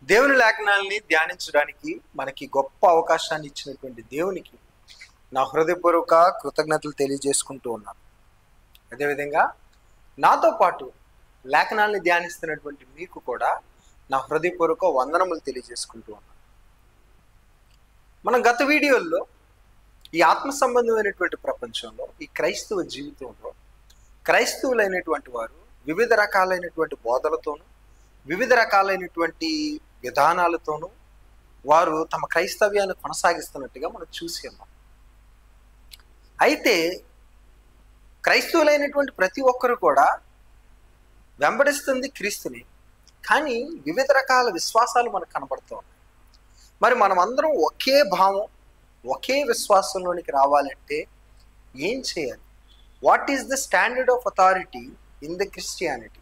దేవుని లేఖనాల్ని ధ్యానించడానికి మనకి గొప్ప అవకాశాన్ని ఇచ్చినటువంటి దేవునికి నా హృదయపూర్వక కృతజ్ఞతలు తెలియజేసుకుంటూ ఉన్నాను. అదేవిధంగా నాతో పాటు లేఖనాల్ని ధ్యానిస్తున్నటువంటి మీకు కూడా నా హృదయపూర్వక వందనములు తెలియజేసుకుంటూ ఉన్నాను. మనం గత వీడియోల్లో ఈ ఆత్మ సంబంధమైనటువంటి ప్రపంచంలో, ఈ క్రైస్తవ జీవితంలో క్రైస్తవులైనటువంటి వారు వివిధ రకాలైనటువంటి బోధలతోనూ వివిధ రకాలైనటువంటి విధానాలతోనూ వారు తమ క్రైస్తవ్యాన్ని కొనసాగిస్తున్నట్టుగా మనం చూసి ఉన్నాం. అయితే క్రైస్తవులైనటువంటి ప్రతి ఒక్కరు కూడా వెంబడిస్తుంది క్రీస్తుని, కానీ వివిధ రకాల విశ్వాసాలు మనకు కనబడుతూ ఉన్నాయి. మరి మనం అందరం ఒకే భావం, ఒకే విశ్వాసంలోనికి రావాలంటే ఏం చేయాలి? What is the standard of authority in the Christianity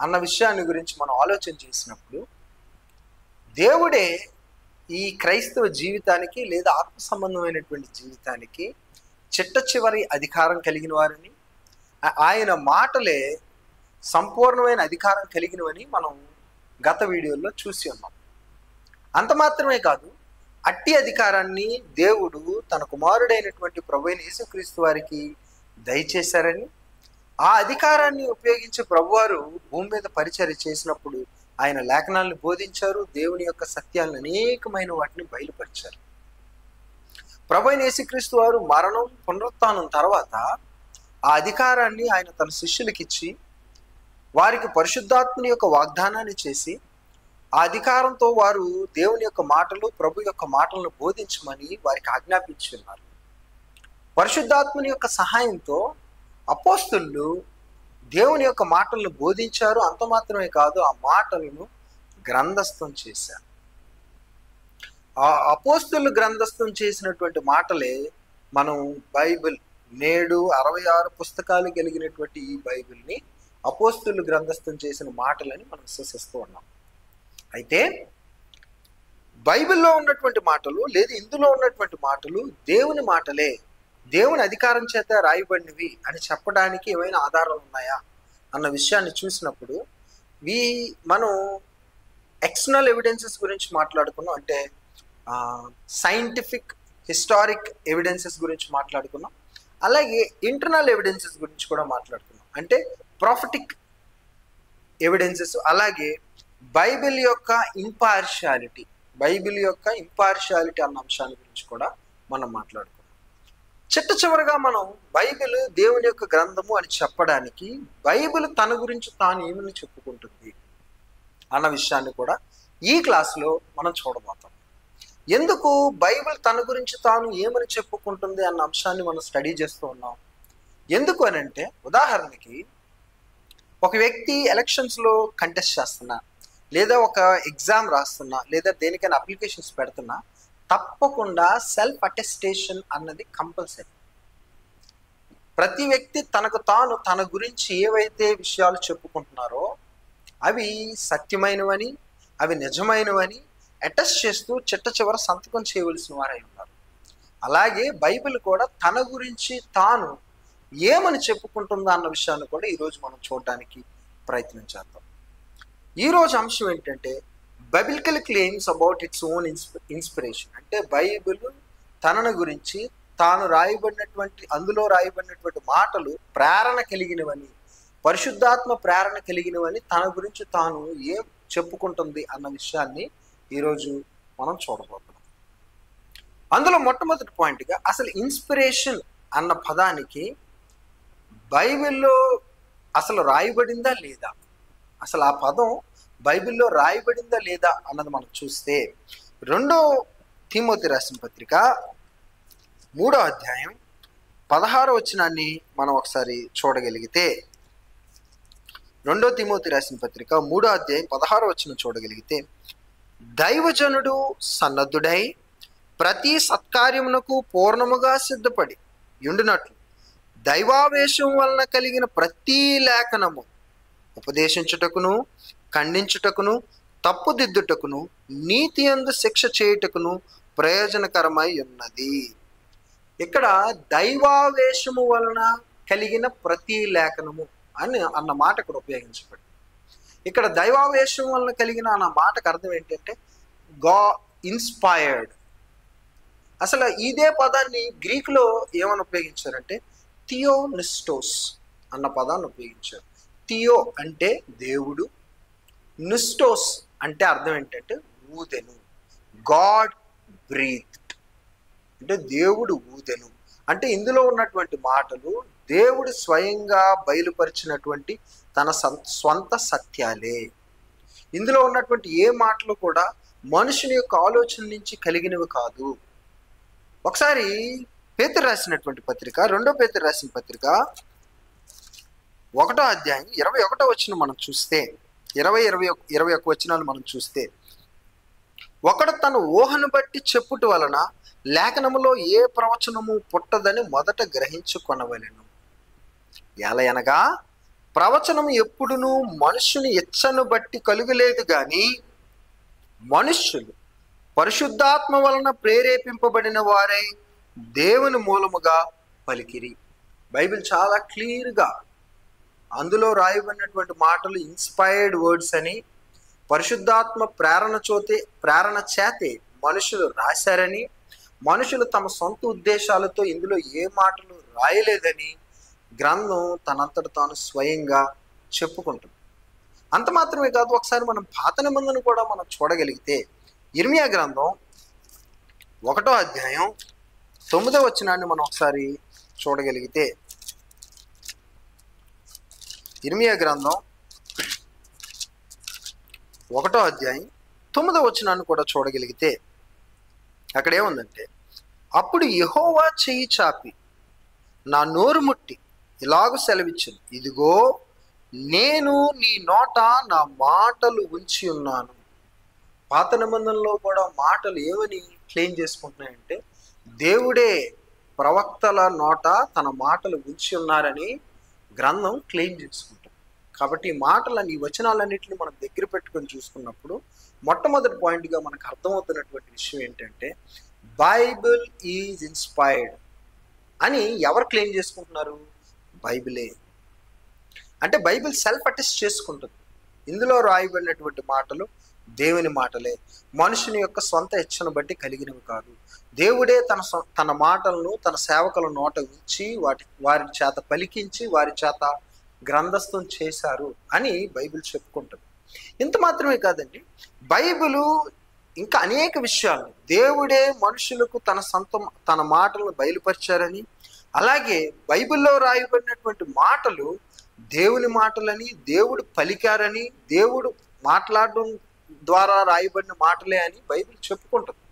అన్న విషయాన్ని గురించి మనం ఆలోచన చేసినప్పుడు, దేవుడే ఈ క్రైస్తవ జీవితానికి లేదా ఆత్మ సంబంధమైనటువంటి జీవితానికి చిట్ట చివరి అధికారం కలిగిన వారని, ఆయన మాటలే సంపూర్ణమైన అధికారం కలిగినవని మనం గత వీడియోలో చూసి ఉన్నాం. అంత మాత్రమే కాదు, అట్టి అధికారాన్ని దేవుడు తన కుమారుడైనటువంటి ప్రభువైన యేసుక్రీస్తు వారికి దయచేశారని, ఆ అధికారాన్ని ఉపయోగించి ప్రభువారు భూమి మీద పరిచర్య చేసినప్పుడు ఆయన లేఖనాలను బోధించారు, దేవుని యొక్క సత్యాలను అనేకమైన వాటిని బయలుపరిచారు. ప్రభువైన యేసుక్రీస్తు వారు మరణం పునరుత్థానం తర్వాత ఆ అధికారాన్ని ఆయన తన శిష్యులకిచ్చి వారికి పరిశుద్ధాత్మని యొక్క వాగ్దానాన్ని చేసి, ఆ అధికారంతో వారు దేవుని యొక్క మాటలు, ప్రభు యొక్క మాటలను బోధించమని వారికి ఆజ్ఞాపించి ఉన్నారు. పరిశుద్ధాత్మని యొక్క సహాయంతో అపోస్తలులు దేవుని యొక్క మాటలను బోధించారు. అంత మాత్రమే కాదు, ఆ మాటలను గ్రంథస్థం చేశారు. ఆ అపోస్తలులు గ్రంథస్థం చేసినటువంటి మాటలే మనం బైబిల్, నేడు 66 పుస్తకాలు కలిగినటువంటి ఈ బైబిల్ని అపోస్తలులు గ్రంథస్థం చేసిన మాటలని మనం విశ్వసిస్తూ ఉన్నాం. అయితే బైబిల్లో ఉన్నటువంటి మాటలు లేదా ఇందులో ఉన్నటువంటి మాటలు దేవుని మాటలే, దేవుని అధికారం చేత రాయబడినవి అని చెప్పడానికి ఏమైనా ఆధారాలు ఉన్నాయా అన్న విషయాన్ని చూసినప్పుడు, మనం ఎక్స్టర్నల్ ఎవిడెన్సెస్ గురించి మాట్లాడుకున్నాం. అంటే సైంటిఫిక్ హిస్టారిక్ ఎవిడెన్సెస్ గురించి మాట్లాడుకున్నాం. అలాగే ఇంటర్నల్ ఎవిడెన్సెస్ గురించి కూడా మాట్లాడుకున్నాం. అంటే ప్రాఫిటిక్ ఎవిడెన్సెస్, అలాగే బైబిల్ యొక్క ఇంపార్షియాలిటీ అన్న అంశాన్ని గురించి కూడా మనం మాట్లాడుకున్నాం. చిట్ట చివరగా మనం బైబిల్ దేవుని యొక్క గ్రంథము అని చెప్పడానికి బైబిల్ తన గురించి తాను ఏమని చెప్పుకుంటుంది అన్న విషయాన్ని కూడా ఈ క్లాస్లో మనం చూడబోతాం. ఎందుకు బైబిల్ తన గురించి తాను ఏమని చెప్పుకుంటుంది అన్న అంశాన్ని మనం స్టడీ చేస్తూ ఉన్నాం. ఎందుకు అని అంటే, ఉదాహరణకి ఒక వ్యక్తి ఎలక్షన్స్లో కంటెస్ట్ చేస్తున్నా, లేదా ఒక ఎగ్జామ్ రాస్తున్నా, లేదా దేనికైనా అప్లికేషన్స్ పెడుతున్నా, తప్పకుండా సెల్ఫ్ అటెస్టేషన్ అన్నది కంపల్సరీ. ప్రతి వ్యక్తి తనకు తాను తన గురించి ఏవైతే విషయాలు చెప్పుకుంటున్నారో అవి సత్యమైనవని, అవి నిజమైనవని అటెస్ట్ చేస్తూ చిట్ట చివర సంతకం చేయవలసిన వారై ఉన్నారు. అలాగే బైబిల్ కూడా తన గురించి తాను ఏమని చెప్పుకుంటుందా అన్న విషయాన్ని కూడా ఈరోజు మనం చూడడానికి ప్రయత్నం చేద్దాం. ఈరోజు అంశం ఏంటంటే, biblical claims about its own inspiration. అంటే బైబిల్ తనను గురించి తాను అందులో రాయబడినటువంటి మాటలు ప్రేరణ కలిగినవని, పరిశుద్ధాత్మ ప్రేరణ కలిగినవని తన గురించి తాను ఏం చెప్పుకుంటుంది అన్న విషయాన్ని ఈరోజు మనం చూడబోతున్నాం. అందులో మొట్టమొదటి పాయింట్గా, అసలు ఇన్స్పిరేషన్ అన్న పదానికి బైబిల్లో అసలు రాయబడిందా లేదా, అసలు ఆ పదం బైబిల్లో రాయబడిందా లేదా అన్నది మనం చూస్తే, 2 తిమోతి రాసిన పత్రిక 3వ అధ్యాయం 16వ వచనాన్ని మనం ఒకసారి చూడగలిగితే, 2 తిమోతి రాసిన పత్రిక 3వ అధ్యాయం 16వ వచనం చూడగలిగితే, దైవజనుడు సన్నద్ధుడై ప్రతి సత్కార్యమునకు పూర్ణముగా సిద్ధపడి యుండునట్లు దైవావేశం వలన కలిగిన ప్రతి లేఖనము ఉపదేశించుటకును, ఖండించుటకును, తప్పుదిద్దుటకును, నీతి యందు శిక్ష చేయుటకును ప్రయోజనకరమై ఉన్నది. ఇక్కడ దైవావేశము వలన కలిగిన ప్రతి లేఖనము అన్న మాట ఇక్కడ ఉపయోగించబడింది. ఇక్కడ దైవావేశం వలన కలిగిన అన్న మాటకు అర్థం ఏంటంటే గా ఇన్స్పైర్డ్. అసలు ఇదే పదాన్ని గ్రీకులో ఏమని ఉపయోగించారంటే థియోనిస్టోస్ అన్న పదాన్ని ఉపయోగించారు. థియో అంటే దేవుడు, నిస్టోస్ అంటే అర్థం ఏంటంటే ఊదెను. గాడ్ బ్రీత్డ్ అంటే దేవుడు ఊదెను. అంటే ఇందులో ఉన్నటువంటి మాటలు దేవుడు స్వయంగా బయలుపరిచినటువంటి తన స్వంత సత్యాలే. ఇందులో ఉన్నటువంటి ఏ మాటలు కూడా మనుషుని యొక్క ఆలోచన నుంచి కలిగినవి కాదు. ఒకసారి పేతురు రాసినటువంటి పత్రిక, 2వ పేతురు రాసిన పత్రిక 1వ అధ్యాయం 21వ వచనం మనం చూస్తే, 21 వచనాలు మనం చూస్తే, ఒకడు తన ఊహను బట్టి చెప్పుట వలన లేఖనములో ఏ ప్రవచనము పుట్టదని మొదట గ్రహించుకొనవలెను. ఎలయనగా ప్రవచనము ఎప్పుడునూ మనుషుని ఇచ్చను బట్టి కలుగలేదు గాని మనుష్యులు పరిశుద్ధాత్మ వలన ప్రేరేపింపబడిన వారై దేవుని మూలముగా పలికిరి. బైబిల్ చాలా క్లియర్గా అందులో రాయబడినటువంటి మాటలు ఇన్స్పైర్డ్ వర్డ్స్ అని, పరిశుద్ధాత్మ ప్రేరణ చేతే మనుషులు రాశారని, మనుషులు తమ సొంత ఉద్దేశాలతో ఇందులో ఏ మాటలు రాయలేదని గ్రంథం తనంతట తాను స్వయంగా చెప్పుకుంటుంది. అంత మాత్రమే కాదు, ఒకసారి మనం పాత నిబంధన కూడా మనం చూడగలిగితే ఇర్మియా గ్రంథం 1వ అధ్యాయం 9వ వచనాన్ని మనం ఒకసారి చూడగలిగితే, ఇర్మియా గ్రంథం 1వ అధ్యాయం 9వ వచనాన్ని కూడా చూడగలిగితే అక్కడ ఏముందంటే, అప్పుడు యెహోవా చెయ్యి చాపి నా నోరు ముట్టి ఇలాగ సెలవిచ్చింది, ఇదిగో నేను నీ నోట నా మాటలు ఉంచి ఉన్నాను. పాత నిబంధనలో కూడా మాటలు ఏమని క్లెయిమ్ చేసుకుంటున్నాయంటే దేవుడే ప్రవక్తల నోట తన మాటలు ఉంచి ఉన్నారని గ్రంథం క్లెయిమ్ చేసుకుంటుంది. కాబట్టి ఈ మాటలని, ఈ వచనాలన్నింటినీ మనం దగ్గర పెట్టుకొని చూసుకున్నప్పుడు మొట్టమొదటి పాయింట్గా మనకు అర్థమవుతున్నటువంటి విషయం ఏంటంటే బైబిల్ ఈజ్ ఇన్స్పైర్డ్ అని ఎవరు క్లెయిమ్ చేసుకుంటున్నారు? బైబిలే. అంటే బైబిల్ సెల్ఫ్ అటెస్ట్ చేసుకుంటుంది. ఇందులో రాయబడినటువంటి మాటలు దేవుని మాటలే, మనుషుని యొక్క సొంత ఇచ్చను బట్టి కలిగినవి కాదు. దేవుడే తన మాటలను తన సేవకుల నోట ఉంచి వారి చేత పలికించి వారి చేత గ్రంథస్థం చేశారు అని బైబిల్ చెప్పుకుంటుంది. ఇంత మాత్రమే కాదండి, బైబిలు ఇంకా అనేక విషయాలు దేవుడే మనుషులకు తన మాటలను బయలుపరిచారని, అలాగే బైబిల్లో రాయబడినటువంటి మాటలు దేవుని మాటలని, దేవుడు పలికారని, దేవుడు మాట్లాడడం ద్వారా రాయబడిన మాటలే అని బైబిల్ చెప్పుకుంటుంది.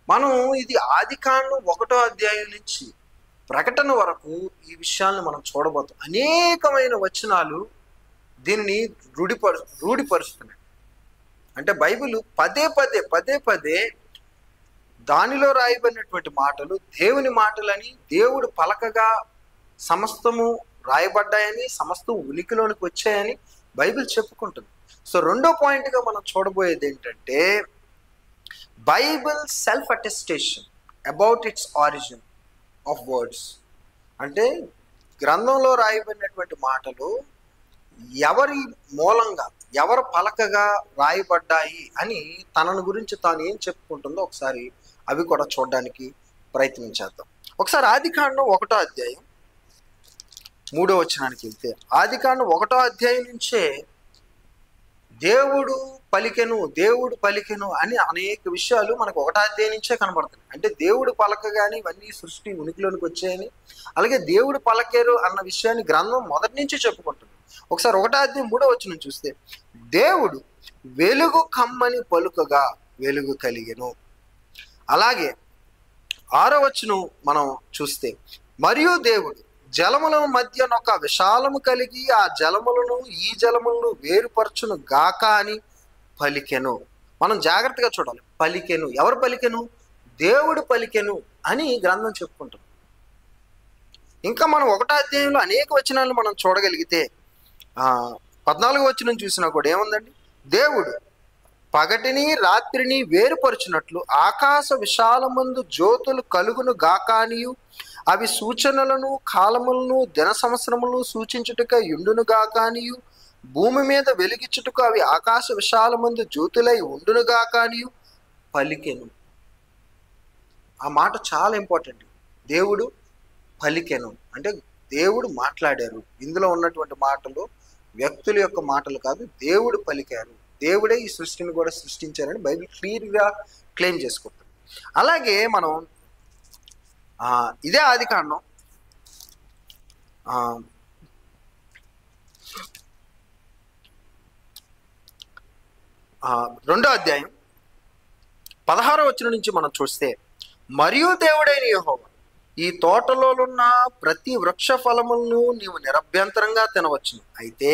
మనం ఇది ఆదికాండం 1వ అధ్యాయం నుంచి ప్రకటన వరకు ఈ విషయాలను మనం చూడబోతాం. అనేకమైన వచనాలు దీన్ని రూఢిపరుస్తున్నాయి. అంటే బైబిల్ పదే పదే దానిలో రాయబడినటువంటి మాటలు దేవుని మాటలని, దేవుడు పలకగా సమస్తము రాయబడ్డాయని, సమస్తం ఉనికిలోనికి వచ్చాయని బైబిల్ చెప్పుకుంటుంది. సో 2వ పాయింట్గా మనం చూడబోయేది ఏంటంటే Bible self attestation about its origin of words. అంటే గ్రంథంలో రాయబడినటువంటి మాటలు ఎవరి మూలంగా, ఎవరు పలకగా రాయబడ్డాయి అని తనను గురించి తాను ఏం చెప్పుకుంటుందో ఒకసారి అవి కూడా చూడడానికి ప్రయత్నించేద్దాం. ఒకసారి ఆదికాండం 1వ అధ్యాయం 3వ వచనానికి వెళ్తే, ఆదికాండం 1వ అధ్యాయం నుంచే దేవుడు పలికెను అని అనేక విషయాలు మనకు 1వ అధ్యాయం నుంచే కనబడుతుంది. అంటే దేవుడు పలకగానే ఇవన్నీ సృష్టి ఉనికిలోనికి వచ్చాయని, అలాగే దేవుడు పలకారు అన్న విషయాన్ని గ్రంథం మొదటి నుంచి చెప్పుకుంటుంది. ఒకసారి 1వ అధ్యాయం 3వ వచనం చూస్తే, దేవుడు వెలుగు కమ్మని పలుకగా వెలుగు కలిగెను. అలాగే 6వ వచనం మనం చూస్తే, మరియు దేవుడు జలముల మధ్యనొక విశాలము కలిగి ఆ జలములను ఈ జలములను వేరుపరచును గాక అని పలికెను. మనం జాగ్రత్తగా చూడాలి. పలికెను, ఎవరు పలికెను? దేవుడు పలికెను అని గ్రంథం చెప్పుకుంటుంది. ఇంకా మనం 1వ అధ్యాయంలో అనేక వచనాలను మనం చూడగలిగితే 14వ వచనం చూసినా కూడా ఏముందండి? దేవుడు పగటిని రాత్రిని వేరుపరచునట్లు ఆకాశ విశాలమందు జ్యోతులు కలుగును గాకానియు అవి సూచనలను కాలములను దిన సంవత్సరములను సూచించుటక యుండును గాకానియు భూమి మీద వెలిగించుటకు అవి ఆకాశ విశాలమందు జ్యోతులై ఉండునుగా కానీ పలికెను. ఆ మాట చాలా ఇంపార్టెంట్. దేవుడు పలికెను అంటే దేవుడు మాట్లాడారు. ఇందులో ఉన్నటువంటి మాటలు వ్యక్తుల యొక్క మాటలు కాదు, దేవుడు పలికారు. దేవుడే ఈ సృష్టిని కూడా సృష్టించారని బైబిల్ క్లియర్గా క్లెయిమ్ చేసుకుంటుంది. అలాగే మనం ఇదే ఆదికాండం 2వ అధ్యాయం 16వ వచనం నుంచి మనం చూస్తే, మరియు దేవుడైన యెహోవా ఈ తోటలోనున్న ప్రతి వృక్ష ఫలములను నీవు నిరభ్యంతరంగా తినవచ్చును, అయితే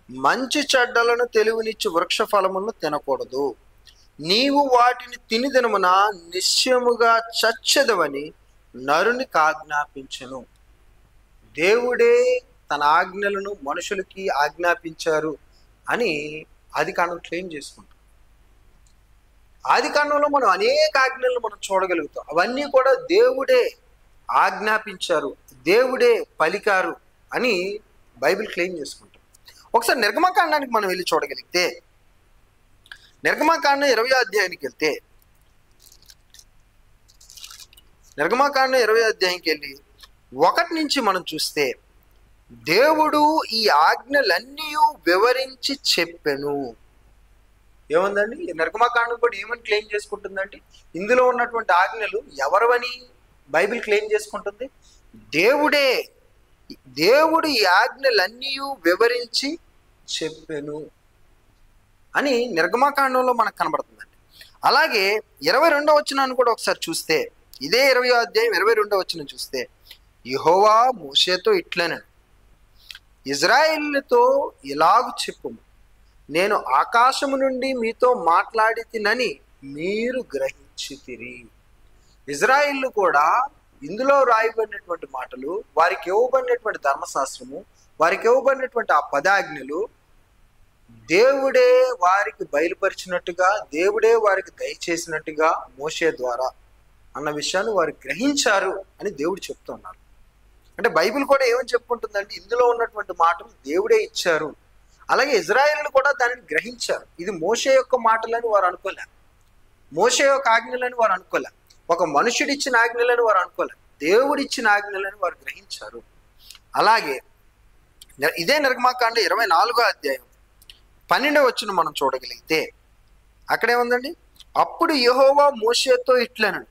మంచి చెడ్డలను తెలివినిచ్చి వృక్ష ఫలములను తినకూడదు. నీవు వాటిని తిని దినమున నిశ్చయముగా చచ్చెదవని నరునికి ఆజ్ఞాపించెను. దేవుడే తన ఆజ్ఞలను మనుషులకి ఆజ్ఞాపించారు అని ఆదికాండం క్లెయిమ్ చేసుకుంటాం. ఆదికాండంలో మనం అనేక ఆజ్ఞలను మనం చూడగలుగుతాం. అవన్నీ కూడా దేవుడే ఆజ్ఞాపించారు, దేవుడే పలికారు అని బైబిల్ క్లెయిమ్ చేసుకుంటాం. ఒకసారి నిర్గమకాండానికి మనం వెళ్ళి చూడగలిగితే, నిర్గమకాండం 20వ అధ్యాయానికి వెళ్తే, నిర్గమకాండం 20వ అధ్యాయంకి వెళ్ళి 1 నుంచి మనం చూస్తే, దేవుడు ఈ ఆజ్ఞలన్నీ వివరించి చెప్పెను. ఏముందండి ఈ నిర్గమకాండం కూడా ఏమని క్లెయిమ్ చేసుకుంటుందండి? ఇందులో ఉన్నటువంటి ఆజ్ఞలు ఎవరవని బైబిల్ క్లెయిమ్ చేసుకుంటుంది? దేవుడే. దేవుడు ఈ ఆజ్ఞలన్నీ వివరించి చెప్పెను అని నిర్గమకాండంలో మనకు కనబడుతుందండి. అలాగే 22వ వచనాన్ని కూడా ఒకసారి చూస్తే, ఇదే 20వ అధ్యాయం 22వ వచనం చూస్తే, యెహోవా మోషేతో ఇట్లనెను, ఇజ్రాయేలుతో ఇలాగు చెప్పుము, నేను ఆకాశము నుండి మీతో మాట్లాడి తినని మీరు గ్రహించితిరి. ఇజ్రాయేలు కూడా ఇందులో రాయబడినటువంటి మాటలు, వారికి ఇవ్వబడినటువంటి ధర్మశాస్త్రము, వారికి ఇవ్వబడినటువంటి ఆ పదాజ్ఞలు దేవుడే వారికి బయలుపరిచినట్టుగా, దేవుడే వారికి దయచేసినట్టుగా మోషే ద్వారా అన్న విషయాన్ని వారు గ్రహించారు అని దేవుడు చెప్తున్నారు. అంటే బైబిల్ కూడా ఏమని చెప్పుకుంటుందంటే, ఇందులో ఉన్నటువంటి మాటలు దేవుడే ఇచ్చారు. అలాగే ఇజ్రాయేలు కూడా దానిని గ్రహించారు. ఇది మోషే యొక్క మాటలని వారు అనుకోలే, మోషే యొక్క ఆజ్ఞలని వారు అనుకోలే, ఒక మనుషుడిచ్చిన ఆజ్ఞలని వారు అనుకోలే, దేవుడిచ్చిన ఆజ్ఞలని వారు గ్రహించారు. అలాగే ఇదే నిర్గమకాండ 24వ అధ్యాయం 12వ వచనం మనం చూడగలిగితే, అక్కడేముందండి, అప్పుడు యెహోవా మోషేతో ఇట్లనెను,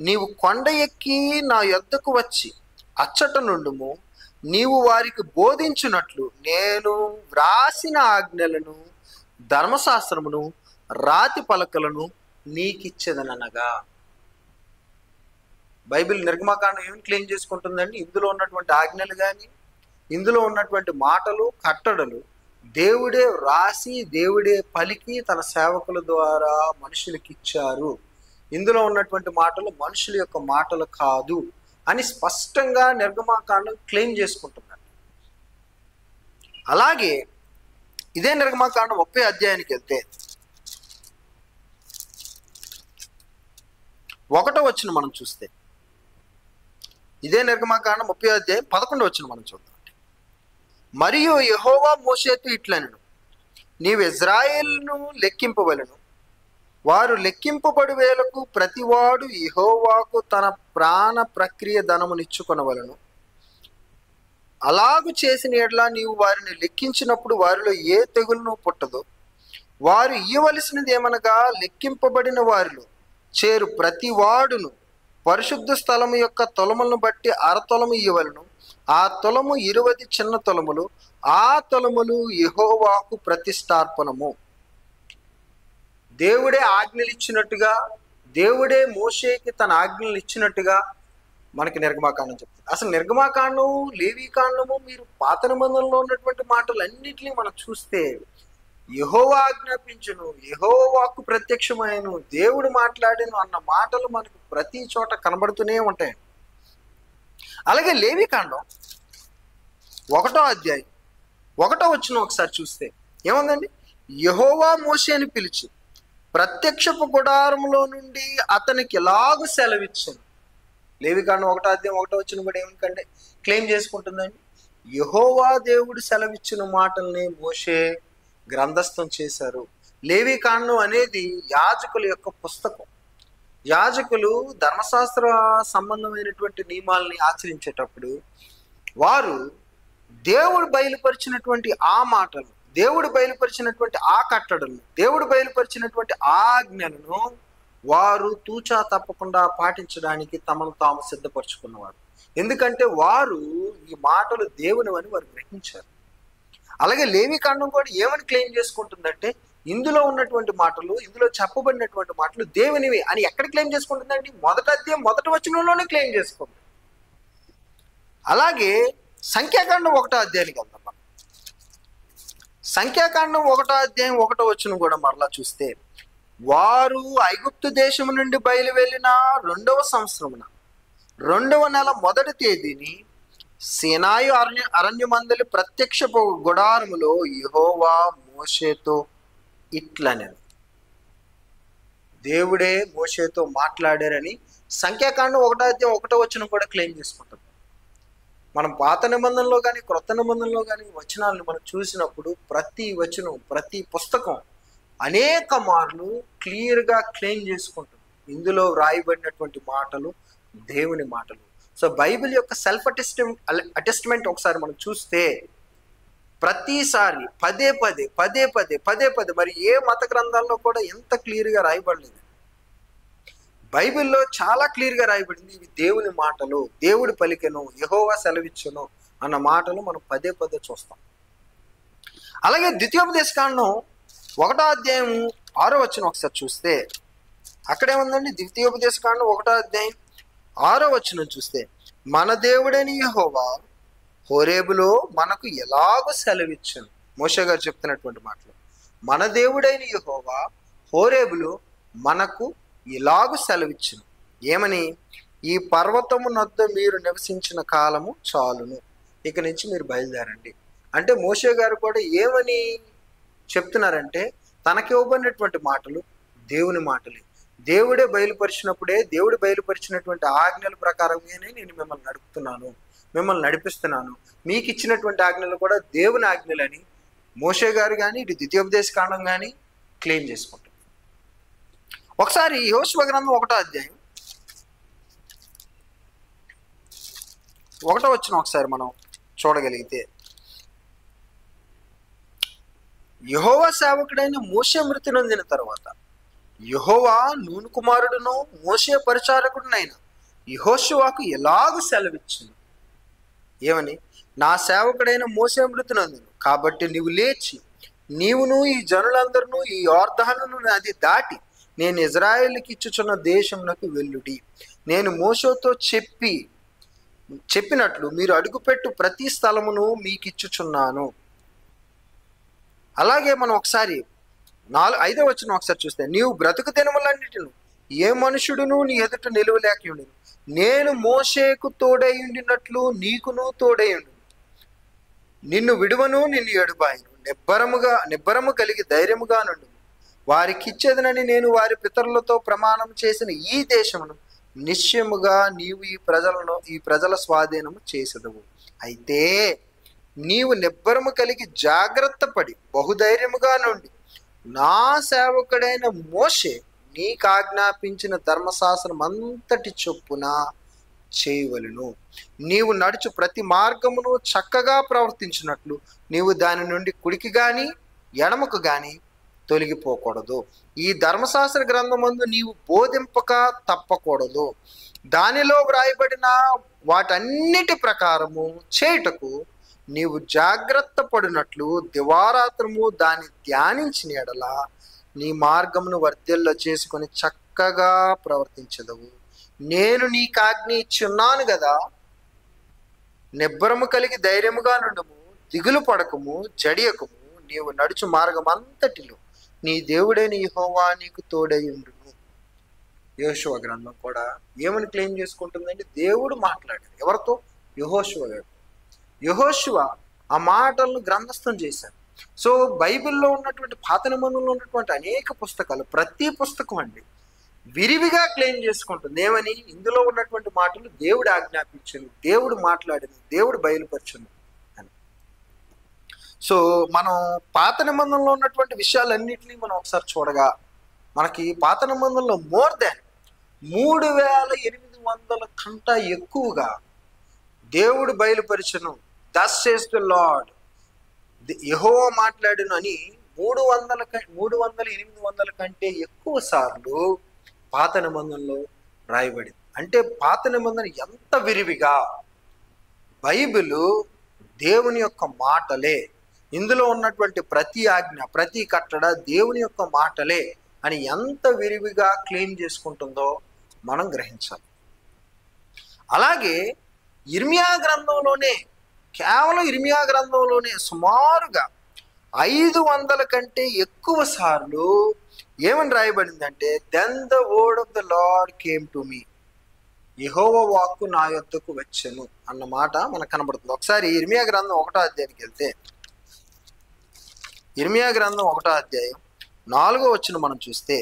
నీవు కొండ ఎక్కి నా యొద్దకు వచ్చి అచ్చట నుండుము, నీవు వారికి బోధించినట్లు నేను వ్రాసిన ఆజ్ఞలను, ధర్మశాస్త్రమును, రాతి పలకలను నీకిచ్చేదనగా. బైబిల్ నిర్గమకాండం ఏమి క్లెయిమ్ చేసుకుంటుందండి? ఇందులో ఉన్నటువంటి ఆజ్ఞలు కానీ, ఇందులో ఉన్నటువంటి మాటలు, కట్టడలు దేవుడే వ్రాసి, దేవుడే పలికి తన సేవకుల ద్వారా మనుషులకి ఇచ్చారు. ఇందులో ఉన్నటువంటి మాటలు మనుషుల యొక్క మాటలు కాదు అని స్పష్టంగా నిర్గమకాండం క్లెయిమ్ చేసుకుంటున్నారు. అలాగే ఇదే నిర్గమకాండం 30వ అధ్యాయానికి వెళ్తే 1వ వచనం మనం చూస్తే, ఇదే నిర్గమకాండం 30వ అధ్యాయం 11వ వచనం మనం చూద్దాం. మరియు యెహోవా మోషేతో ఇట్లనెను, నీవు ఇజ్రాయేలును లెక్కింపవలెను, వారు లెక్కింపబడి వేలకు ప్రతివాడు యెహోవాకు తన ప్రాణ ప్రక్రియ ధనమునిచ్చుకొనవలెను. అలాగు చేసిన యెడల నీవు వారిని లెక్కించినప్పుడు వారిలో ఏ తెగులును పుట్టదు. వారు ఇయ్యవలసినది ఏమనగా, లెక్కింపబడిన వారిలో చేరు ప్రతి వాడును పరిశుద్ధ స్థలము యొక్క తొలములను బట్టి 1/2 తులము ఇయ్యవలెను. ఆ తులము 20 చిన్న తులములు, ఆ తులములు యెహోవాకు ప్రతిష్టార్పణము. దేవుడే ఆజ్ఞలు ఇచ్చినట్టుగా, దేవుడే మోషేకి తన ఆజ్ఞలు ఇచ్చినట్టుగా మనకి నిర్గమకాండం చెప్తుంది. అసలు నిర్గమకాండం, లేవీకాండము, మీరు పాత నిబంధనలో ఉన్నటువంటి మాటలు అన్నిటినీ మనం చూస్తే, యెహోవా ఆజ్ఞాపించును, యెహోవాకు ప్రత్యక్షమైను, దేవుడు మాట్లాడిను అన్న మాటలు మనకు ప్రతి చోట కనబడుతూనే ఉంటాయి. అలాగే లేవీకాండం 1వ అధ్యాయం 1వ వచనం ఒకసారి చూస్తే ఏముందండి, యెహోవా మోషేని పిలిచి ప్రత్యక్షపు గుడారములో నుండి అతనికి ఎలాగూ సెలవిచ్చాను. లేవీకాండం 1వ అధ్యాయం 1వ వచనం కూడా ఏమనుకంటే క్లెయిమ్ చేసుకుంటుందండి, యెహోవా దేవుడు సెలవిచ్చిన మాటల్ని మోషే గ్రంథస్థం చేశారు. లేవీకాండం అనేది యాజకుల యొక్క పుస్తకం. యాజకులు ధర్మశాస్త్ర సంబంధమైనటువంటి నియమాలని ఆచరించేటప్పుడు వారు దేవుడు బయలుపరిచినటువంటి ఆ మాటలు, దేవుడు బయలుపరిచినటువంటి ఆ కట్టడలు, దేవుడు బయలుపరిచినటువంటి ఆ ఆజ్ఞలను వారు తూచా తప్పకుండా పాటించడానికి తమను తాము సిద్ధపరచుకున్నవారు. ఎందుకంటే వారు ఈ మాటలు దేవునివని వారు గ్రహించారు. అలాగే లేవీకాండం కూడా ఏమని క్లెయిమ్ చేసుకుంటుందంటే, ఇందులో ఉన్నటువంటి మాటలు, ఇందులో చెప్పబడినటువంటి మాటలు దేవునివి అని ఎక్కడ క్లెయిమ్ చేసుకుంటుందండి? మొదటి అధ్యాయం మొదటి వచనంలోనే క్లెయిమ్ చేసుకుంటుంది. అలాగే సంఖ్యాకాండం 1వ అధ్యాయానికి వెళ్దాం మనం. సంఖ్యాకాండం 1వ అధ్యాయం 1వ వచనం కూడా మరలా చూస్తే, వారు ఐగుప్తు దేశం నుండి బయలువెళ్ళిన 2వ సంవత్సరమున 2వ నెల 1వ తేదీని సీనాయి అరణ్యమందలి ప్రత్యక్ష గుడారములో యెహోవా మోషేతో ఇట్లనెను. దేవుడే మోషేతో మాట్లాడారని సంఖ్యాకాండం 1వ అధ్యాయం 1వ వచనం కూడా క్లెయిమ్ చేసుకుంటుంది. మనం పాత నిబంధనలో కానీ క్రొత్త నిబంధనలో కానీ వచనాలను మనం చూసినప్పుడు ప్రతి వచనం, ప్రతి పుస్తకం అనేక మార్లు క్లియర్గా క్లెయిమ్ చేసుకుంటుంది. ఇందులో వ్రాయబడినటువంటి మాటలు దేవుని మాటలు. సో బైబిల్ యొక్క సెల్ఫ్ అటెస్ట్మెంట్ ఒకసారి మనం చూస్తే ప్రతిసారి పదే పదే మరి ఏ మత గ్రంథాల్లో కూడా ఎంత క్లియర్గా రాయబడలేదు. బైబిల్లో చాలా క్లియర్గా రాయబడింది, ఇవి దేవుని మాటలు, దేవుడు పలికెను, యెహోవా సెలవిచ్చును అన్న మాటలు మనం పదే చూస్తాం. అలాగే ద్వితీయోపదేశకాండం 1వ అధ్యాయం 6వ వచనం ఒకసారి చూస్తే అక్కడేముందండి? ద్వితీయోపదేశకాండం 1వ అధ్యాయం 6వ వచనం చూస్తే, మన దేవుడైన యెహోవా హోరేబులో మనకు ఎలాగో సెలవిచ్చును. మోషే గారు చెప్తున్నటువంటి మాటలు, మన దేవుడైన యెహోవా హోరేబులో మనకు ఇలాగూ సెలవిచ్చును. ఏమని? ఈ పర్వతము నద్ద మీరు నివసించిన కాలము చాలును, ఇక నుంచి మీరు బయలుదేరండి. అంటే మోషే గారు కూడా ఏమని చెప్తున్నారంటే, తనకి ఇవ్వబడినటువంటి మాటలు దేవుని మాటలే. దేవుడే బయలుపరిచినప్పుడే, దేవుడు బయలుపరిచినటువంటి ఆజ్ఞల ప్రకారమేనే నేను మిమ్మల్ని నడుపుతున్నాను, మిమ్మల్ని నడిపిస్తున్నాను. మీకు ఇచ్చినటువంటి ఆజ్ఞలు కూడా దేవుని ఆజ్ఞలని మోషే గారు కానీ ఇటు ద్వితీయోపదేశకాండం కానీ క్లెయిమ్ చేసుకుంటారు. ఒకసారి యెహోషువ గ్రంథం 1వ అధ్యాయం 1వ వచనం ఒకసారి మనం చూడగలిగితే, యెహోవా సేవకుడైన మోషే మృతి నొందిన తర్వాత యెహోవా నూను కుమారుడును మోషే పరిచారకుడునైన యెహోషువకు ఎలాగూ సెలవిచ్చును. ఏమని? నా సేవకుడైన మోషే మృతి నొందిను కాబట్టి నీవు లేచి నీవును ఈ జనులందరూ ఈ యొర్దానును నది దాటి నేను ఇజ్రాయేలుకి ఇచ్చుచున్న దేశమునకు వెళ్ళుడి. నేను మోషేతో చెప్పినట్లు మీరు అడుగుపెట్టు ప్రతి స్థలమును మీకు ఇచ్చుచున్నాను. అలాగే మనం ఒకసారి 5వ వచనం ఒకసారి చూస్తే, నీవు బ్రతుకు దినములన్నిటిను ఏ మనుషుడును నీ ఎదుట నిలువలేకయుండును, నేను మోషేకు తోడైయుండినట్లు నీకును తోడైయుండు, నిన్ను విడువను నిన్ను ఎడుబాయను, నిబ్బరము కలిగి ధైర్యముగా నుండు. వారికిచ్చేదనని నేను వారి పితరులతో ప్రమాణం చేసిన ఈ దేశమును నిశ్చయముగా నీవు ఈ ప్రజల స్వాధీనము చేసెదవు. అయితే నీవు నిబ్బరము కలిగి జాగ్రత్త పడి బహుధైర్యముగా నుండి నా సేవకుడైన మోషే నీకు ఆజ్ఞాపించిన ధర్మశాస్త్రం అంతటి చొప్పున చేయవలెను. నీవు నడుచు ప్రతి మార్గమును చక్కగా ప్రవర్తించినట్లు నీవు దాని నుండి కుడికి గాని ఎడమకు గాని తొలగిపోకూడదు. ఈ ధర్మశాస్త్ర గ్రంథమందు నీవు బోధింపక తప్పకూడదు. దానిలో వ్రాయబడిన వాటన్నిటి ప్రకారము చేయుటకు నీవు జాగ్రత్త పడినట్లు దివారాత్రము దాన్ని ధ్యానించిన ఎడల నీ మార్గమును వర్ధిల్ల చేసుకొని చక్కగా ప్రవర్తించదవు. నేను నీకు ఆజ్ఞ ఇచ్చున్నాను కదా, నిబ్బరము కలిగి ధైర్యముగా నుండుము, దిగులు పడకము, జడియకము. నీవు నడుచు మార్గం అంతటిలో నీ దేవుడైన యెహోవా నీకు తోడైయుండును. యెహోషువ గ్రంథం కూడా ఏమని క్లెయిమ్ చేసుకుంటుందంటే, దేవుడు మాట్లాడారు ఎవరితో? యెహోషువ గారు. యెహోషువ ఆ మాటలను గ్రంథస్థం చేశారు. సో బైబిల్లో ఉన్నటువంటి పాత నిబంధనలో ఉన్నటువంటి అనేక పుస్తకాలు, ప్రతి పుస్తకం అండి విరివిగా క్లెయిమ్ చేసుకుంటుంది. ఏమని? ఇందులో ఉన్నటువంటి మాటలు దేవుడు ఆజ్ఞాపించను, దేవుడు మాట్లాడను, దేవుడు బయలుపరచను అని. సో మనం పాత నిబంధనలో ఉన్నటువంటి విషయాలన్నింటినీ మనం ఒకసారి చూడగా మనకి పాత నిబంధనలో మోర్ దాన్ 3800 కంట ఎక్కువగా దేవుడు బయలుపరిచను, దస్ సేస్ ది లార్డ్, యెహోవా మాట్లాడును అని 800 కంటే ఎక్కువ సార్లు పాత నిబంధనలో రాయబడింది. అంటే పాత నిబంధన ఎంత విరివిగా బైబిలు దేవుని యొక్క మాటలే, ఇందులో ఉన్నటువంటి ప్రతి ఆజ్ఞ ప్రతి కట్టడ దేవుని యొక్క మాటలే అని ఎంత విరివిగా క్లెయిమ్ చేసుకుంటుందో మనం గ్రహించాలి. అలాగే ఇర్మియా గ్రంథంలోనే, కేవలం ఇర్మియా గ్రంథంలోనే సుమారుగా 500 కంటే ఎక్కువ సార్లు ఏమని రాయబడిందంటే, then the word of the Lord came to me, యెహోవా వాక్కు నా యొద్దకు వచ్చెను అన్న మాట మనకు కనబడుతుంది. ఒకసారి ఇర్మియా గ్రంథం 1వ అధ్యాయానికి వెళ్తే, ఇర్మియా గ్రంథం 1వ అధ్యాయం 4వ వచనం మనం చూస్తే,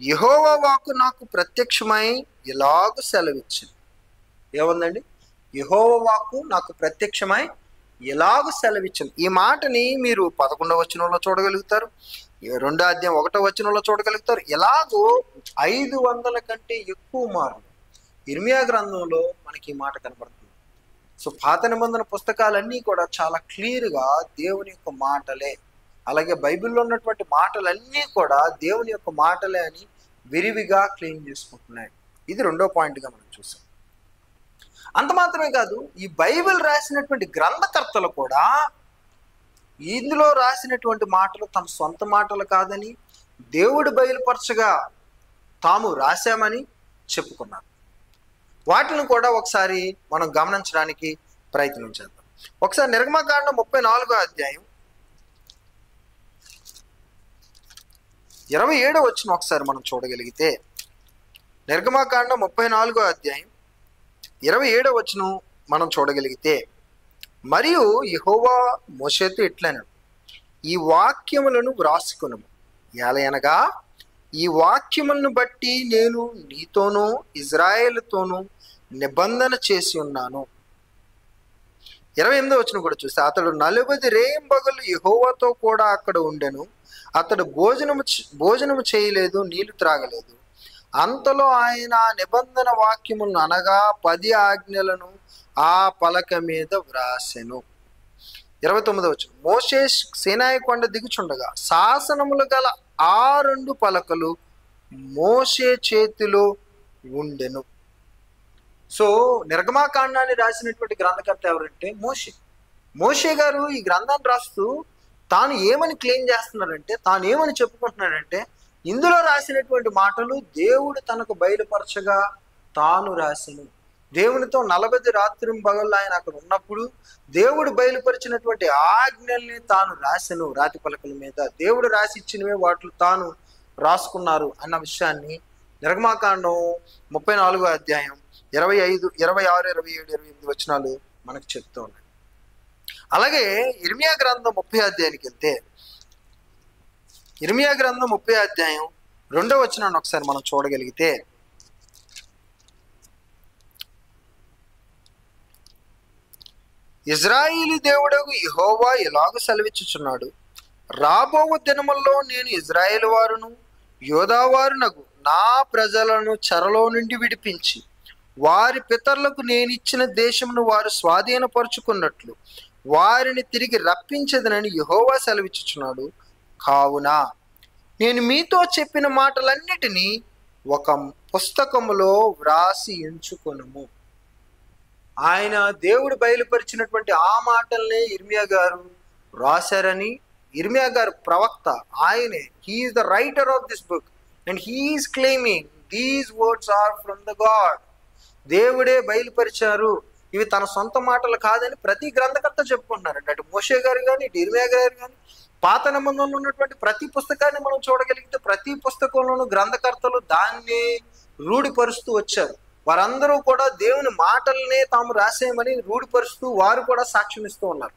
యెహోవా వాక్కు నాకు ప్రత్యక్షమై ఇలాగు సెలవిచ్చింది. ఏముందండి? యెహోవా వాక్కు నాకు ప్రత్యక్షమై ఇలాగు సెలవిచ్చింది. ఈ మాటని మీరు 11వ వచనంలో చూడగలుగుతారు, 2వ అధ్యాయం 1వ వచనంలో చూడగలుగుతారు. ఇలాగూ 500 కంటే ఎక్కువ మార్లు ఇర్మియా గ్రంథంలో మనకి ఈ మాట కనబడుతుంది. సో పాత నిబంధన పుస్తకాలన్నీ కూడా చాలా క్లియర్గా దేవుని యొక్క మాటలే, అలాగే బైబిల్లో ఉన్నటువంటి మాటలన్నీ కూడా దేవుని యొక్క మాటలే అని విరివిగా క్లెయిమ్ చేసుకుంటున్నాయి. ఇది 2వ పాయింట్గా మనం చూసాం. అంత మాత్రమే కాదు, ఈ బైబిల్ రాసినటువంటి గ్రంథకర్తలు కూడా ఇందులో రాసినటువంటి మాటలు తమ సొంత మాటలు కాదని, దేవుడు బయలుపరచగా తాము రాశామని చెప్పుకున్నారు. వాటిని కూడా ఒకసారి మనం గమనించడానికి ప్రయత్నం చేద్దాం. ఒకసారి నిర్గమకాండం 34వ అధ్యాయం 27వ వచనం ఒకసారి మనం చూడగలిగితే, నిర్గమకాండం 34వ అధ్యాయం 27వ వచనం మనం చూడగలిగితే, మరియు యెహోవా మోషేతో ఇట్లనెను, ఈ వాక్యములను వ్రాసుకొనుము, ఏలయనగా ఈ వాక్యములను బట్టి నేను నీతోనూ ఇజ్రాయేలుతోనూ నిబంధన చేసి ఉన్నాను. 28వ వచనం కూడా చూస్తే, అతడు 40 రేయింబగళ్ళు యెహోవాతో కూడా అక్కడ ఉండెను, అతడు భోజనము చేయలేదు, నీళ్లు త్రాగలేదు. అంతలో ఆయన నిబంధన వాక్యములను అనగా 10 ఆజ్ఞలను ఆ పలక మీద వ్రాసెను. 29వ వచనం, మోషే సీనాయి కొండ దిగుచుండగా శాసనములు గల 2 పలకలు మోషే చేతిలో ఉండెను. సో నిర్గమాకాండాన్ని రాసినటువంటి గ్రంథకర్త ఎవరంటే మోషే. మోషే గారు ఈ గ్రంథాన్ని రాస్తూ తాను ఏమని క్లెయిమ్ చేస్తున్నారంటే, తాను ఏమని చెప్పుకుంటున్నాడంటే, ఇందులో రాసినటువంటి మాటలు దేవుడు తనకు బయలుపరచగా తాను రాసెను. దేవునితో 40 రాత్రింబగళ్ళు ఆయన అక్కడ ఉన్నప్పుడు దేవుడు బయలుపరిచినటువంటి ఆజ్ఞల్ని తాను రాసెను. రాతి పలకల మీద దేవుడు రాసి ఇచ్చినవే వాటిని తాను రాసుకున్నారు అన్న విషయాన్ని నిర్గమాకాండం 34వ అధ్యాయం 25, 26, 27, 28 వచనాలు మనకు చెప్తూ ఉన్నాయి. అలాగే ఇర్మియా గ్రంథం 30వ అధ్యాయానికి వెళ్తే, ఇర్మియా గ్రంథం 30వ అధ్యాయం 2వ వచనాన్ని ఒకసారి మనం చూడగలిగితే, ఇజ్రాయేలు దేవుడగు యెహోవా ఇలాగ సెలవిచ్చుచున్నాడు, రాబో దినముల్లో నేను ఇజ్రాయేలు వారును యోధావారునగు నా ప్రజలను చెరలో నుండి విడిపించి వారి పితరులకు నేనిచ్చిన దేశమును వారు స్వాధీనపరుచుకున్నట్లు వారిని తిరిగి రప్పించదనని యెహోవా సెలవిచ్చుచున్నాడు. కావున నేను మీతో చెప్పిన మాటలన్నిటినీ ఒక పుస్తకములో వ్రాసి ఎంచుకొనుము. ఆయన దేవుడు బయలుపరిచినటువంటి ఆ మాటల్ని ఇర్మియా గారు రాశారని, ఇర్మియా గారు ప్రవక్త, ఆయనే, he is the writer of this book and he is claiming these words are from the God. దేవుడే బయలుపరిచారు, ఇవి తన సొంత మాటలు కాదని ప్రతి గ్రంథకర్త చెప్పుకుంటున్నారండి. అటు మోషే గారు కానీ, ఇటు ఇర్మియా గారు కానీ, పాత నిబంధనలో ఉన్నటువంటి ప్రతి పుస్తకాన్ని మనం చూడగలిగితే ప్రతి పుస్తకంలోనూ గ్రంథకర్తలు దాన్ని రూఢిపరుస్తూ వచ్చారు. వారందరూ కూడా దేవుని మాటలనే తాము రాసేయమని రూఢిపరుస్తూ వారు కూడా సాక్ష్యం ఇస్తూ ఉన్నారు.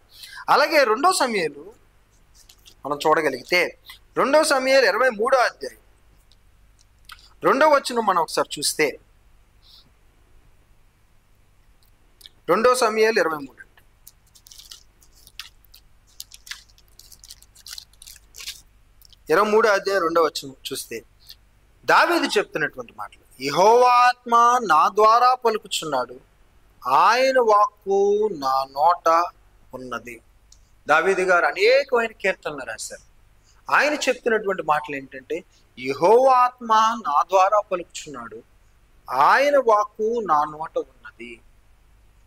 అలాగే 2వ సమూయేలు మనం చూడగలిగితే, 2వ సమూయేలు 23వ అధ్యాయం 2వ వచనం మనం ఒకసారి చూస్తే, 2వ సమూయేలు 23, 23:2 చూస్తే దావీదు చెప్తున్నటువంటి మాటలు, యెహోవా ఆత్మ నా ద్వారా పలుకుచున్నాడు, ఆయన వాక్కు నా నోట ఉన్నది. దావీదు గారు అనేకమైన కీర్తనలు రాశారు. ఆయన చెప్తున్నటువంటి మాటలు ఏంటంటే, యెహోవా ఆత్మ నా ద్వారా పలుకుచున్నాడు, ఆయన వాక్కు నా నోట ఉన్నది.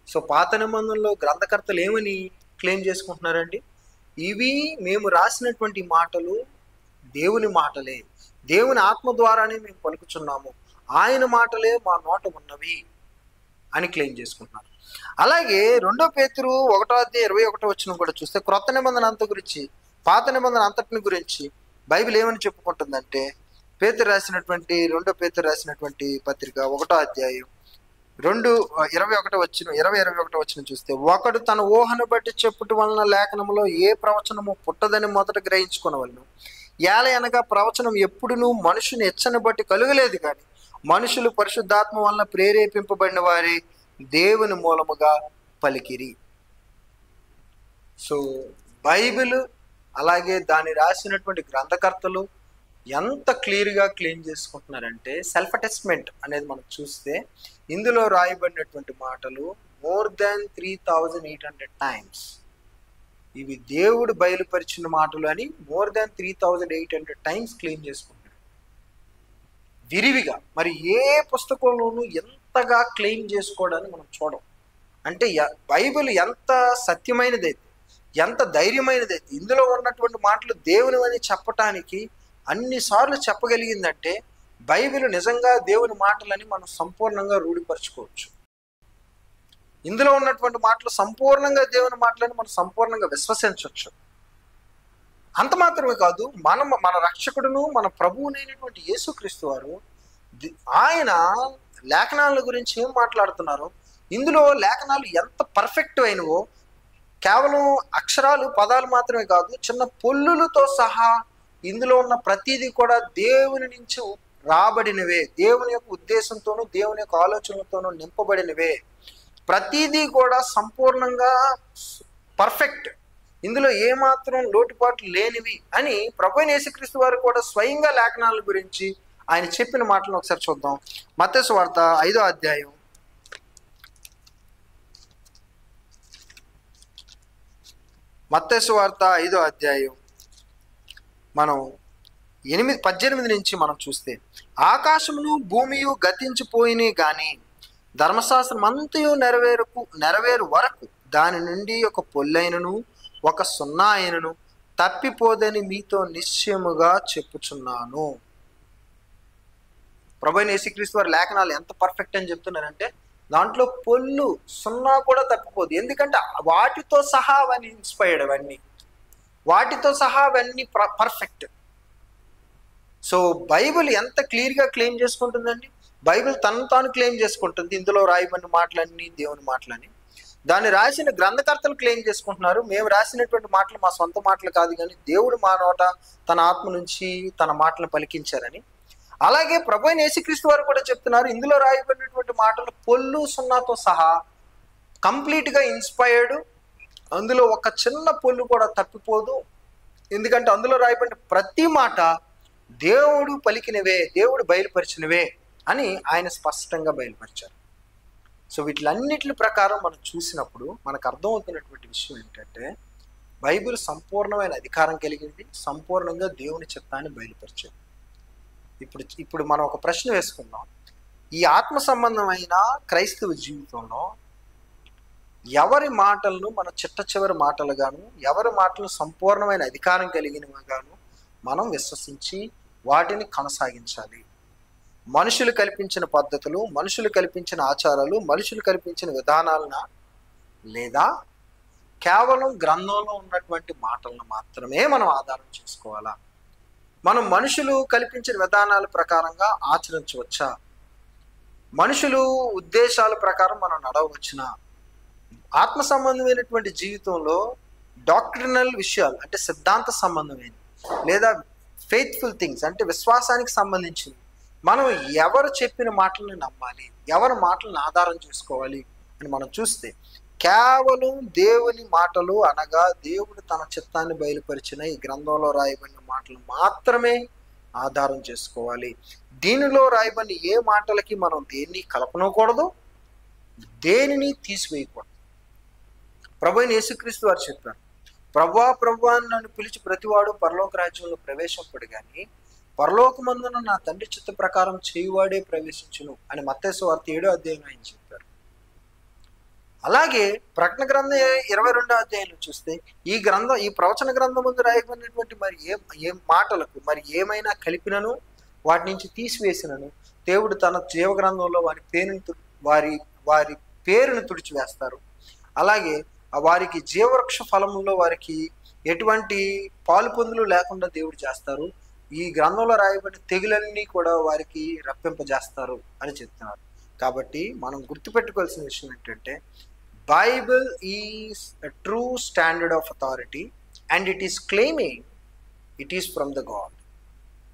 సో పాత నిబంధనలో గ్రంథకర్తలు ఏమని క్లెయిమ్ చేసుకుంటున్నారండి? ఇవి మేము రాసినటువంటి మాటలు దేవుని మాటలే, దేవుని ఆత్మ ద్వారానే మేము పలుకుచున్నాము, ఆయన మాటలే మా నోట ఉన్నవి అని క్లెయిమ్ చేసుకుంటున్నారు. అలాగే 2 పేతురు 1:21 కూడా చూస్తే క్రొత్త నిబంధన అంత గురించి, పాత నిబంధన అంతటిని గురించి బైబిల్ ఏమని చెప్పుకుంటుందంటే, 2 పేతురు రాసినటువంటి పత్రిక 1:21 చూస్తే, ఒకడు తన ఊహను బట్టి చెప్పుట వలన లేఖనములో ఏ ప్రవచనము పుట్టదని మొదట గ్రహించుకునవలను. ఏలయనగా ప్రవచనం ఎప్పుడునూ మనుషుని ఇచ్చని బట్టి కలుగలేదు, కానీ మనుషులు పరిశుద్ధాత్మ వలన ప్రేరేపింపబడిన వారే దేవుని మూలముగా పలికిరి. సో బైబిల్ అలాగే దాన్ని రాసినటువంటి గ్రంథకర్తలు ఎంత క్లియర్గా క్లెయిమ్ చేసుకుంటున్నారంటే, సెల్ఫ్ అటెస్ట్మెంట్ అనేది మనం చూస్తే ఇందులో రాయబడినటువంటి మాటలు more than 3,800 times ఇవి దేవుడు బయలుపరిచిన మాటలు అని more than 3,800 times క్లెయిమ్ చేసుకుంటారు విరివిగా. మరి ఏ పుస్తకంలోనూ ఎంతగా క్లెయిమ్ చేసుకోవడాన్ని మనం చూడం. అంటే బైబిల్ ఎంత సత్యమైనదైతే, ఎంత ధైర్యమైనదైతే, ఇందులో ఉన్నటువంటి మాటలు దేవుని అని చెప్పటానికి అన్నిసార్లు చెప్పగలిగిందంటే బైబిల్ నిజంగా దేవుని మాటలని మనం సంపూర్ణంగా రూఢిపరచుకోవచ్చు. ఇందులో ఉన్నటువంటి మాటలు సంపూర్ణంగా దేవుని మాటలని మనం సంపూర్ణంగా విశ్వసించవచ్చు. అంత మాత్రమే కాదు, మన రక్షకుడును మన ప్రభువునైనటువంటి యేసుక్రీస్తు వారు ఆయన లేఖనాల గురించి ఏం మాట్లాడుతున్నారో, ఇందులో లేఖనాలు ఎంత పర్ఫెక్ట్ అయినవో, కేవలం అక్షరాలు పదాలు మాత్రమే కాదు, చిన్న పొల్లులతో సహా ఇందులో ఉన్న ప్రతిదీ కూడా దేవుని నుంచి రాబడినవే, దేవుని యొక్క ఉద్దేశంతోనూ దేవుని యొక్క ఆలోచనలతోనూ నింపబడినవే. ప్రతిదీ కూడా సంపూర్ణంగా పర్ఫెక్ట్, ఇందులో ఏమాత్రం లోటుపాట్లు లేనివి అని ప్రభువైన యేసుక్రీస్తు వారు కూడా స్వయంగా లేఖనాల గురించి ఆయన చెప్పిన మాటలను ఒకసారి చూద్దాం. మత్తయి సువార్త 5వ అధ్యాయం మనం 18 నుంచి మనం చూస్తే, ఆకాశమును భూమియు గతించిపోయినే గాని ధర్మశాస్త్రం అంతయు నెరవేరు వరకు దాని నుండి ఒక పొల్లైనను ఒక సున్నా అయినను తప్పిపోదని మీతో నిశ్చయముగా చెప్పుచున్నాను. ప్రభువైన యేసుక్రీస్తు వారి లేఖనాలు ఎంత పర్ఫెక్ట్ అని చెప్తున్నారంటే, దాంట్లో పొల్లు సున్నా కూడా తప్పిపోదు. ఎందుకంటే వాటితో సహా అవన్నీ ఇన్స్పైర్డ్, వాటితో సహా అవన్నీ పర్ఫెక్ట్. సో బైబిల్ ఎంత క్లియర్గా క్లెయిమ్ చేసుకుంటుందండి. బైబిల్ తను తాను క్లెయిమ్ చేసుకుంటుంది, ఇందులో రాయబడిన మాటలన్నీ దేవుని మాటలని. దాన్ని రాసిన గ్రంథకర్తలు క్లెయిమ్ చేసుకుంటున్నారు, మేము రాసినటువంటి మాటలు మా సొంత మాటలు కాదు, కానీ దేవుడు మా నోట తన ఆత్మ నుంచి తన మాటలను పలికించారని. అలాగే ప్రభువైన యేసుక్రీస్తు వారు కూడా చెప్తున్నారు, ఇందులో రాయబడినటువంటి మాటలు పొల్లు సున్నాతో సహా కంప్లీట్గా ఇన్స్పైర్డ్, అందులో ఒక చిన్న పొల్లు కూడా తప్పిపోదు. ఎందుకంటే అందులో రాయబడిన ప్రతి మాట దేవుడు పలికినవే, దేవుడు బయలుపరిచినవే అని ఆయన స్పష్టంగా బయలుపరిచారు. సో వీటిలన్నిటి ప్రకారం మనం చూసినప్పుడు మనకు అర్థమవుతున్నటువంటి విషయం ఏంటంటే, బైబిల్ సంపూర్ణమైన అధికారం కలిగింది, సంపూర్ణంగా దేవుని చిత్తాన్ని బయలుపరిచింది. ఇప్పుడు మనం ఒక ప్రశ్న వేసుకుందాం. ఈ ఆత్మ సంబంధమైన క్రైస్తవ జీవితంలో ఎవరి మాటలను మన చిట్ట చివరి మాటలుగాను, ఎవరి మాటలు సంపూర్ణమైన అధికారం కలిగినవిగాను మనం విశ్వసించి వాటిని కొనసాగించాలి? మనుషులు కల్పించిన పద్ధతులు, మనుషులు కల్పించిన ఆచారాలు, మనుషులు కల్పించిన విధానాలన, లేదా కేవలం గ్రంథంలో ఉన్నటువంటి మాటలను మాత్రమే మనం ఆధారం చేసుకోవాలా? మనం మనుషులు కల్పించిన విధానాల ప్రకారంగా ఆచరించవచ్చా? మనుషులు ఉద్దేశాల ప్రకారం మనం నడవచ్చునా? ఆత్మ సంబంధమైనటువంటి జీవితంలో డాక్ట్రినల్ విషయాలు అంటే సిద్ధాంత సంబంధమైన, లేదా ఫెయిత్ఫుల్ థింగ్స్ అంటే విశ్వాసానికి సంబంధించినవి మనం ఎవరు చెప్పిన మాటలను నమ్మాలి, ఎవరి మాటలను ఆధారం చేసుకోవాలి అని మనం చూస్తే, కేవలం దేవుని మాటలు అనగా దేవుడు తన చిత్తాన్ని బయలుపరిచిన ఈ గ్రంథంలో రాయబడిన మాటలు మాత్రమే ఆధారం చేసుకోవాలి. దీనిలో రాయబడిన ఏ మాటలకి మనం దేన్ని కలపనకూడదు, దేనిని తీసివేయకూడదు. ప్రభువైన యేసుక్రీస్తు వారు చెప్పారు, ప్రభువా ప్రభువా అని నన్ను పిలిచి ప్రతివాడు పరలోక రాజ్యంలో ప్రవేశింపడు గాని పరలోకమందున నా తండ్రి చిత్త ప్రకారం చేయువాడే ప్రవేశించును అని మత్తయి సువార్త 7వ అధ్యాయంలో ఆయన చెప్పారు. అలాగే ప్రకటన గ్రంథం 22వ అధ్యాయంలో చూస్తే ఈ ప్రవచన గ్రంథం ముందు రాయబడినటువంటి మరి ఏ మాటలకు మరి ఏమైనా కలిపినను వాటి నుంచి తీసివేసినను దేవుడు తన జీవ గ్రంథంలో వారి పేరును తుడిచివేస్తారు. అలాగే వారికి జీవవృక్ష ఫలములో వారికి ఎటువంటి పాలు పొందులు లేకుండా దేవుడు చేస్తారు. ఈ గ్రంథంలో రాయబడిన తెగులన్నీ కూడా వారికి రప్పింపజేస్తారు అని చెప్తున్నారు. కాబట్టి మనం గుర్తుపెట్టుకోవాల్సిన విషయం ఏంటంటే, Bible is a true standard of authority and it is claiming it is from the God,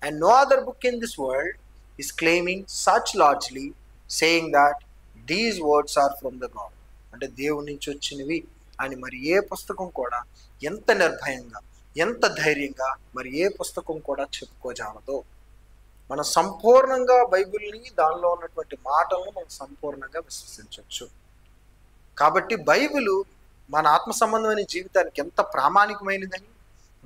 and no other book in this world is claiming such largely, saying that these words are from the God. అంటే దేవుడి నుంచి వచ్చినవి అని మరి ఏ పుస్తకం కూడా ఎంత నిర్భయంగా ఎంత ధైర్యంగా మరి ఏ పుస్తకం కూడా చెప్పుకోజాలదో. మనం సంపూర్ణంగా బైబిల్ని దానిలో ఉన్నటువంటి మాటలను మనం సంపూర్ణంగా విశ్వసించవచ్చు. కాబట్టి బైబిలు మన ఆత్మ సంబంధమైన జీవితానికి ఎంత ప్రామాణికమైనదని,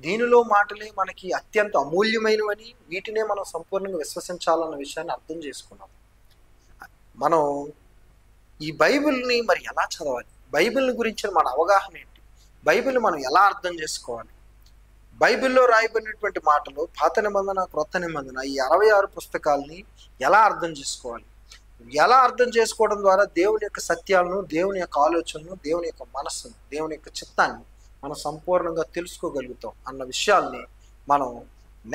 దీనిలో మాటలే మనకి అత్యంత అమూల్యమైనవని, వీటినే మనం సంపూర్ణంగా విశ్వసించాలన్న విషయాన్ని అర్థం చేసుకున్నాం. మనం ఈ బైబిల్ని మరి ఎలా చదవాలి, బైబిల్ని గురించిన మన అవగాహన ఏంటి, బైబిల్ మనం ఎలా అర్థం చేసుకోవాలి, బైబిల్లో రాయబడినటువంటి మాటలు పాత నిబంధన క్రొత్త నిబంధన ఈ 66 పుస్తకాలని ఎలా అర్థం చేసుకోవాలి, ఎలా అర్థం చేసుకోవడం ద్వారా దేవుని యొక్క సత్యాలను, దేవుని యొక్క ఆలోచనను, దేవుని యొక్క మనస్సును, దేవుని యొక్క చిత్తాన్ని మనం సంపూర్ణంగా తెలుసుకోగలుగుతాం అన్న విషయాల్ని మనం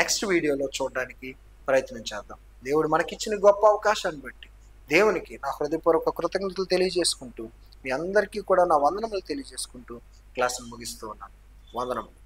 నెక్స్ట్ వీడియోలో చూడడానికి ప్రయత్నం చేద్దాం. దేవుడు మనకిచ్చిన గొప్ప అవకాశాన్ని బట్టి దేవునికి నా హృదయపూర్వక కృతజ్ఞతలు తెలియజేసుకుంటూ, మీ అందరికీ కూడా నా వందనములు తెలియజేసుకుంటూ క్లాసును ముగిస్తూ ఉన్నాను. వందనములు.